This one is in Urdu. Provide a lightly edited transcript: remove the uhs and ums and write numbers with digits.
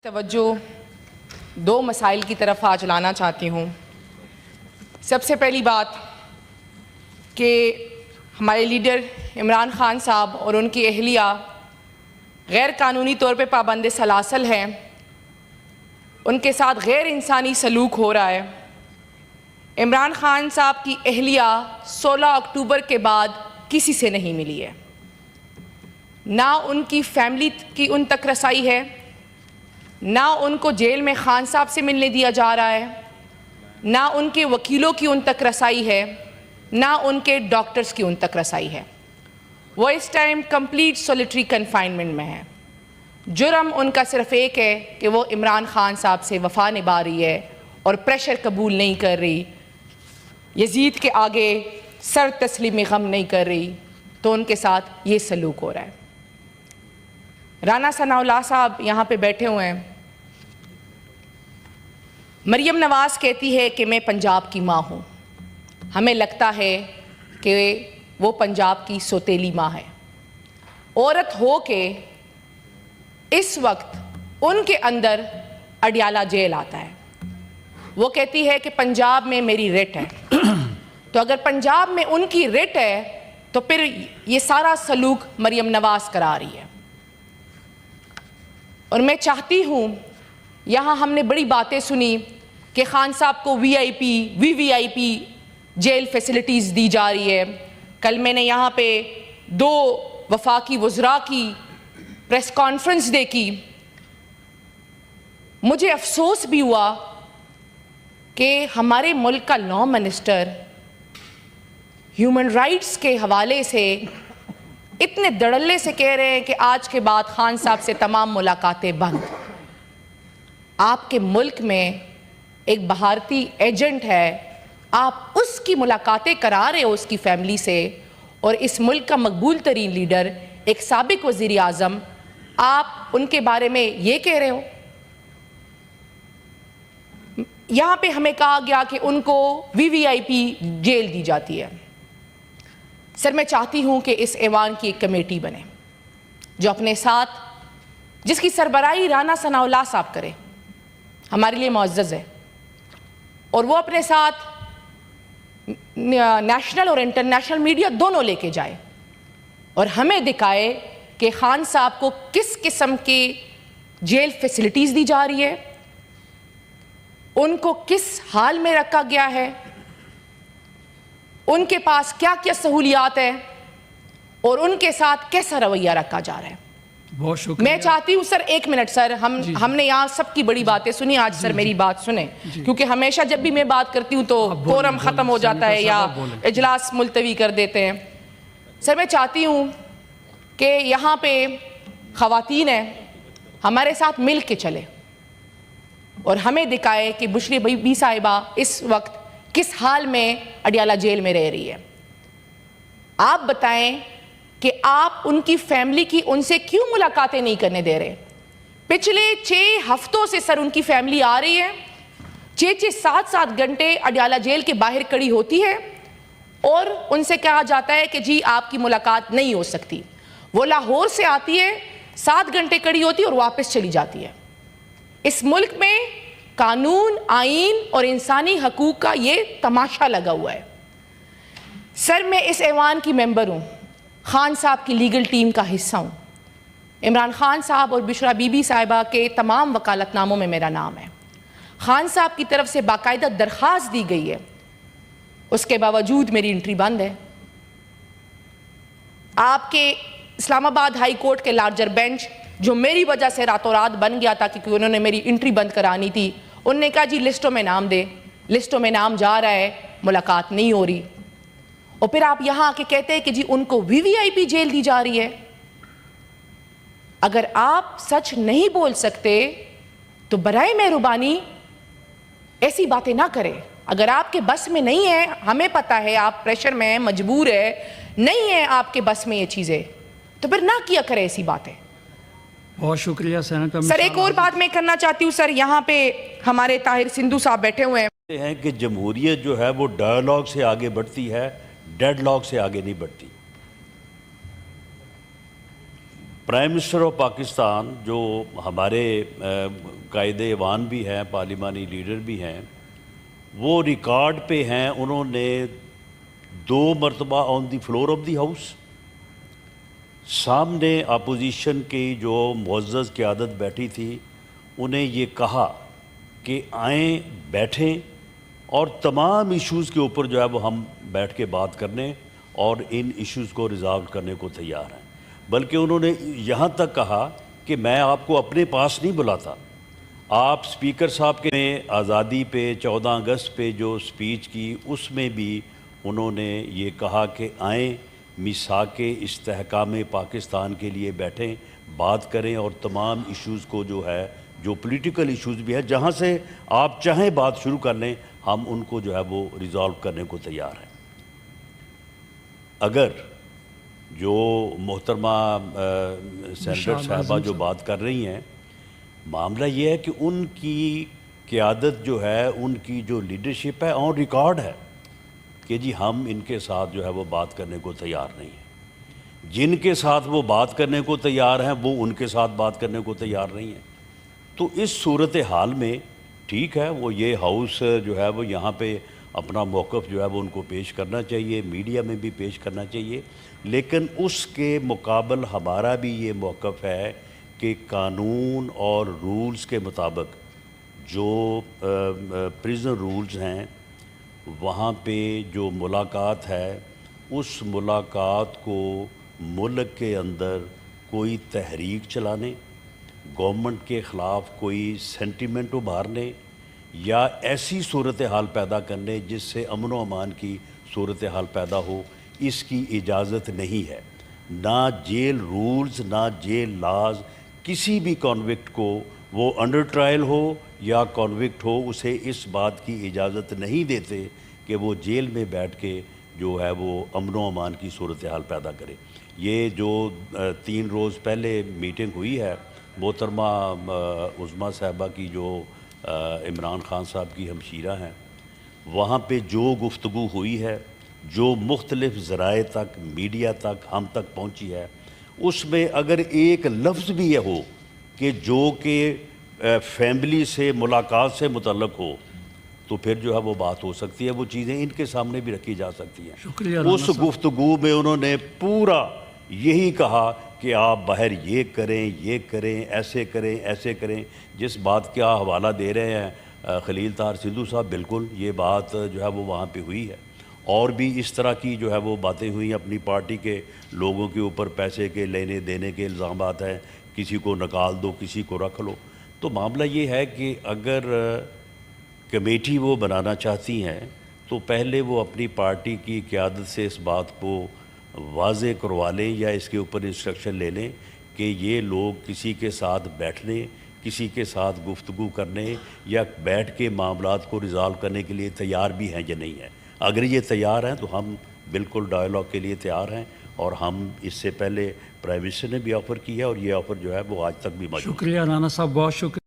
توجہ دو مسائل کی طرف آج لانا چاہتی ہوں۔ سب سے پہلی بات کہ ہمارے لیڈر عمران خان صاحب اور ان کی اہلیہ غیر قانونی طور پہ پابند سلاسل ہیں، ان کے ساتھ غیر انسانی سلوک ہو رہا ہے۔ عمران خان صاحب کی اہلیہ 16 اکتوبر کے بعد کسی سے نہیں ملی ہے، نہ ان کی فیملی کی ان تک رسائی ہے، نہ ان کو جیل میں خان صاحب سے ملنے دیا جا رہا ہے، نہ ان کے وکیلوں کی ان تک رسائی ہے، نہ ان کے ڈاکٹرز کی ان تک رسائی ہے۔ وہ اس ٹائم کمپلیٹ سولیٹری کنفائنمنٹ میں ہے۔ جرم ان کا صرف ایک ہے کہ وہ عمران خان صاحب سے وفا نبھا رہی ہے اور پریشر قبول نہیں کر رہی، یزید کے آگے سر تسلیم غم نہیں کر رہی، تو ان کے ساتھ یہ سلوک ہو رہا ہے۔ رانا ثناء اللہ صاحب یہاں پہ بیٹھے ہوئے ہیں۔ مریم نواز کہتی ہے کہ میں پنجاب کی ماں ہوں، ہمیں لگتا ہے کہ وہ پنجاب کی سوتیلی ماں ہے۔ عورت ہو کے اس وقت ان کے اندر اڈیالہ جیل آتا ہے، وہ کہتی ہے کہ پنجاب میں میری رٹ ہے۔ تو اگر پنجاب میں ان کی رٹ ہے تو پھر یہ سارا سلوک مریم نواز کرا رہی ہے۔ اور میں چاہتی ہوں، یہاں ہم نے بڑی باتیں سنی کہ خان صاحب کو وی وی آئی پی جیل فیسلٹیز دی جا رہی ہے۔ کل میں نے یہاں پہ 2 وفاقی وزراء کی پریس کانفرنس دیکھی، مجھے افسوس بھی ہوا کہ ہمارے ملک کا لا منسٹر ہیومن رائٹس کے حوالے سے اتنے دڑلے سے کہہ رہے ہیں کہ آج کے بعد خان صاحب سے تمام ملاقاتیں بند۔ آپ کے ملک میں ایک بھارتی ایجنٹ ہے، آپ اس کی ملاقاتیں کرا رہے ہو اس کی فیملی سے، اور اس ملک کا مقبول ترین لیڈر ایک سابق وزیر اعظم، آپ ان کے بارے میں یہ کہہ رہے ہو۔ یہاں پہ ہمیں کہا گیا کہ ان کو وی آئی پی جیل دی جاتی ہے۔ سر، میں چاہتی ہوں کہ اس ایوان کی ایک کمیٹی بنے جو اپنے ساتھ، جس کی سربراہی رانا ثناء اللہ صاحب کرے، ہمارے لیے معزز ہے، اور وہ اپنے ساتھ نیشنل اور انٹرنیشنل میڈیا دونوں لے کے جائے اور ہمیں دکھائے کہ خان صاحب کو کس قسم کی جیل فیسلٹیز دی جا رہی ہے، ان کو کس حال میں رکھا گیا ہے، ان کے پاس کیا کیا سہولیات ہیں، اور ان کے ساتھ کیسا رویہ رکھا جا رہا ہے۔ بہت شکریہ۔ میں چاہتی ہوں سر، 1 منٹ سر، ہم نے یہاں سب کی بڑی باتیں سنی، آج سر میری بات سنیں، کیونکہ ہمیشہ جب بھی میں بات کرتی ہوں تو کورم ختم ہو جاتا ہے یا اجلاس ملتوی کر دیتے ہیں۔ سر، میں چاہتی ہوں کہ یہاں پہ خواتین ہیں، ہمارے ساتھ مل کے چلے اور ہمیں دکھائے کہ بشری بی بی صاحبہ اس وقت کس حال میں اڈیالہ جیل میں رہ رہی ہے۔ آپ بتائیں کہ آپ ان کی فیملی کی ان سے کیوں ملاقاتیں نہیں کرنے دے رہے؟ پچھلے 6 ہفتوں سے سر ان کی فیملی آ رہی ہے، 6 7 گھنٹے اڈیالہ جیل کے باہر کڑی ہوتی ہے، اور ان سے کہا جاتا ہے کہ جی آپ کی ملاقات نہیں ہو سکتی۔ وہ لاہور سے آتی ہے، 7 گھنٹے کڑی ہوتی ہے اور واپس چلی جاتی ہے۔ اس ملک میں قانون، آئین اور انسانی حقوق کا یہ تماشا لگا ہوا ہے۔ سر، میں اس ایوان کی ممبر ہوں، خان صاحب کی لیگل ٹیم کا حصہ ہوں۔ عمران خان صاحب اور بشرا بی بی صاحبہ کے تمام وکالت ناموں میں میرا نام ہے۔ خان صاحب کی طرف سے باقاعدہ درخواست دی گئی ہے، اس کے باوجود میری انٹری بند ہے۔ آپ کے اسلام آباد ہائی کورٹ کے لارجر بینچ، جو میری وجہ سے راتوں رات بن گیا تھا کیونکہ انہوں نے میری انٹری بند کرانی تھی، انہوں نے کہا جی لسٹوں میں نام دے، لسٹوں میں نام جا رہا ہے، ملاقات نہیں ہو رہی، اور پھر آپ یہاں آ کے کہتے ہیں کہ جی ان کو وی آئی پی جیل دی جا رہی ہے۔ اگر آپ سچ نہیں بول سکتے تو برائے مہربانی ایسی باتیں نہ کریں۔ اگر آپ کے بس میں نہیں ہے، ہمیں پتہ ہے آپ پریشر میں ہیں، مجبور ہے، نہیں ہے آپ کے بس میں یہ چیزیں، تو پھر نہ کیا کریں ایسی باتیں۔ بہت شکریہ سینیٹر۔ سر، ایک اور بات میں کرنا چاہتی ہوں، سر یہاں پہ ہمارے طاہر سندھو صاحب بیٹھے ہوئے ہیں کہ جمہوریت جو ہے وہ ڈائیلاگ سے آگے بڑھتی ہے، ڈیڈ لاگ سے آگے نہیں بڑھتی۔ پرائم منسٹر آف پاکستان جو ہمارے قائد ایوان بھی ہیں، پارلیمانی لیڈر بھی ہیں، وہ ریکارڈ پہ ہیں، انہوں نے 2 مرتبہ آن دی فلور آف دی ہاؤس سامنے اپوزیشن کی جو معزز قیادت بیٹھی تھی انہیں یہ کہا کہ آئیں بیٹھیں اور تمام ایشوز کے اوپر جو ہے وہ ہم بیٹھ کے بات کرنے اور ان ایشوز کو ریزالو کرنے کو تیار ہیں، بلکہ انہوں نے یہاں تک کہا کہ میں آپ کو اپنے پاس نہیں بلاتا، آپ اسپیکر صاحب کے آزادی پہ 14 اگست پہ جو سپیچ کی اس میں بھی انہوں نے یہ کہا کہ آئیں میثاق استحکام پاکستان کے لیے بیٹھیں، بات کریں اور تمام ایشوز کو جو ہے جو پولیٹیکل ایشوز بھی ہے جہاں سے آپ چاہیں بات شروع کر لیں، ہم ان کو جو ہے وہ ریزالو کرنے کو تیار ہیں۔ اگر جو محترمہ سینیٹر صاحبہ جو بات کر رہی ہیں، معاملہ یہ ہے کہ ان کی قیادت جو ہے، ان کی جو لیڈرشپ ہے آن ریکارڈ ہے کہ جی ہم ان کے ساتھ جو ہے وہ بات کرنے کو تیار نہیں ہیں، جن کے ساتھ وہ بات کرنے کو تیار ہیں وہ ان کے ساتھ بات کرنے کو تیار نہیں ہیں۔ تو اس صورتحال میں ٹھیک ہے، وہ یہ ہاؤس جو ہے وہ یہاں پہ اپنا موقف جو ہے وہ ان کو پیش کرنا چاہیے، میڈیا میں بھی پیش کرنا چاہیے، لیکن اس کے مقابل ہمارا بھی یہ موقف ہے کہ قانون اور رولز کے مطابق جو پریزن رولز ہیں وہاں پہ جو ملاقات ہے، اس ملاقات کو ملک کے اندر کوئی تحریک چلانے، گورنمنٹ کے خلاف کوئی سینٹیمنٹ ابھارنے یا ایسی صورتحال پیدا کرنے جس سے امن و امان کی صورتحال پیدا ہو، اس کی اجازت نہیں ہے۔ نہ جیل رولز، نہ جیل لاز کسی بھی کانوکٹ کو، وہ انڈر ٹرائل ہو یا کانوکٹ ہو، اسے اس بات کی اجازت نہیں دیتے کہ وہ جیل میں بیٹھ کے جو ہے وہ امن و امان کی صورتحال پیدا کرے۔ یہ جو 3 روز پہلے میٹنگ ہوئی ہے محترمہ عظمیٰ صاحبہ کی جو عمران خان صاحب کی ہمشیرہ ہیں، وہاں پہ جو گفتگو ہوئی ہے، جو مختلف ذرائع تک، میڈیا تک، ہم تک پہنچی ہے، اس میں اگر ایک لفظ بھی یہ ہو کہ جو کہ فیملی سے، ملاقات سے متعلق ہو، تو پھر جو ہے وہ بات ہو سکتی ہے، وہ چیزیں ان کے سامنے بھی رکھی جا سکتی ہیں۔ شکریہ اس گفتگو میں انہوں نے پورا یہی کہا کہ آپ باہر یہ کریں، یہ کریں، ایسے کریں، ایسے کریں۔ جس بات کا حوالہ دے رہے ہیں خلیل طاہر سندھو صاحب، بالکل یہ بات جو ہے وہ وہاں پہ ہوئی ہے، اور بھی اس طرح کی جو ہے وہ باتیں ہوئی، اپنی پارٹی کے لوگوں کے اوپر پیسے کے لینے دینے کے الزامات ہیں، کسی کو نکال دو، کسی کو رکھ لو۔ تو معاملہ یہ ہے کہ اگر کمیٹی وہ بنانا چاہتی ہیں تو پہلے وہ اپنی پارٹی کی قیادت سے اس بات کو واضح کروا لیں یا اس کے اوپر انسٹرکشن لے لیں کہ یہ لوگ کسی کے ساتھ بیٹھنے، کسی کے ساتھ گفتگو کرنے یا بیٹھ کے معاملات کو ریزالو کرنے کے لیے تیار بھی ہیں یا نہیں ہیں۔ اگر یہ تیار ہیں تو ہم بالکل ڈائیلاگ کے لیے تیار ہیں، اور ہم اس سے پہلے پرائم منسٹر نے بھی آفر کی ہے، اور یہ آفر جو ہے وہ آج تک بھی موجود ہے۔ شکریہ رانا صاحب، بہت شکریہ۔